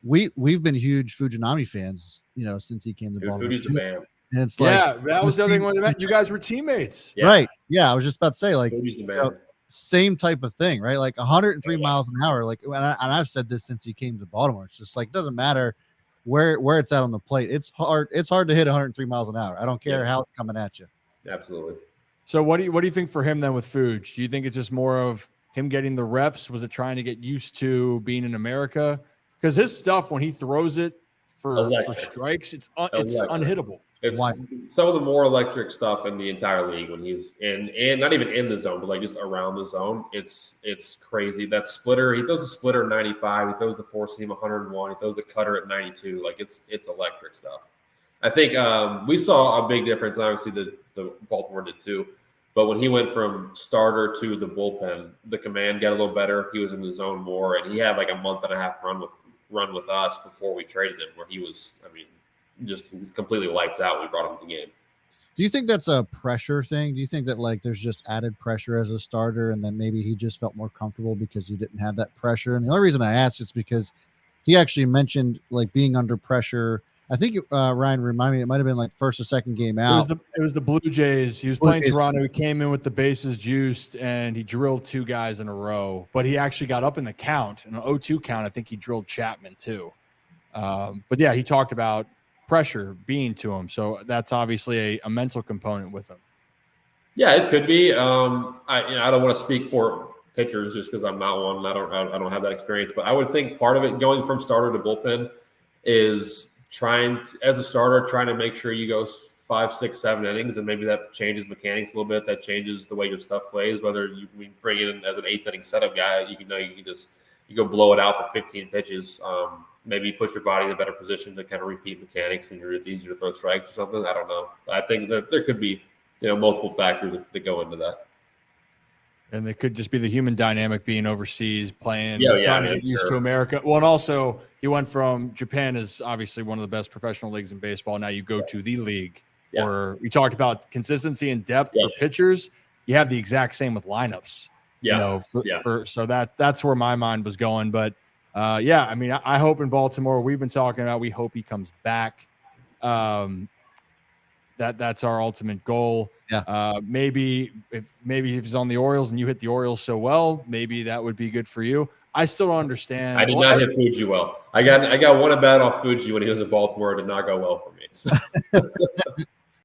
we've been huge Fujinami fans, since he came to Baltimore. Fuji's the man. And it's that was the other thing. You guys were teammates. Yeah. Right. Yeah. I was just about to say, Fuji's the man. Same type of thing, right? Like 103 miles an hour. Like, and I've said this since he came to Baltimore. It's just like, doesn't matter where it's at on the plate. It's hard to hit 103 miles an hour. I don't care how it's coming at you. Absolutely. So what do you think for him then with Fuji? Do you think it's just more of him getting the reps? Was it trying to get used to being in America? Because his stuff, when he throws it for strikes, it's unhittable. It's some of the more electric stuff in the entire league when he's in, and not even in the zone, but like just around the zone. It's crazy. That splitter, he throws a splitter at 95. He throws the four seam 101. He throws the cutter at 92. Like it's electric stuff. I think we saw a big difference. Obviously, the Baltimore did too. But when he went from starter to the bullpen, the command got a little better. He was in the zone more, and he had like a month and a half run with us before we traded him, where he was, just completely lights out. We brought him to the game. Do you think that's a pressure thing? Do you think that like there's just added pressure as a starter, and then maybe he just felt more comfortable because he didn't have that pressure? And the only reason I asked is because he actually mentioned like being under pressure. I think Ryan, remind me, it might have been like first or second game out. It was the Blue Jays. He was playing Toronto. He came in with the bases juiced, and he drilled two guys in a row. But he actually got up in the count, in an 0-2 count. I think he drilled Chapman too. But yeah, he talked about pressure being to him. So that's obviously a mental component with him. Yeah, it could be. I don't want to speak for pitchers just because I'm not one. I don't have that experience. But I would think part of it going from starter to bullpen is trying to make sure you go 5, 6, 7 innings, and maybe that changes mechanics a little bit. That changes the way your stuff plays. Whether we bring in as an 8th inning setup guy, you go blow it out for 15 pitches. Maybe put your body in a better position to kind of repeat mechanics, and it's easier to throw strikes or something. I don't know. I think that there could be multiple factors that go into that. And it could just be the human dynamic being overseas, playing, trying to get used to America. Well, and also he went from Japan is obviously one of the best professional leagues in baseball. Now you go to the league where we talked about consistency and depth for pitchers. You have the exact same with lineups. So that's where my mind was going. But I hope in Baltimore, we've been talking about, we hope he comes back. That's our ultimate goal. Yeah. Maybe if he's on the Orioles and you hit the Orioles so well, maybe that would be good for you. I still don't understand. I did not hit Fuji well. I got one at bat off Fuji when he was in Baltimore. It did not go well for me. So.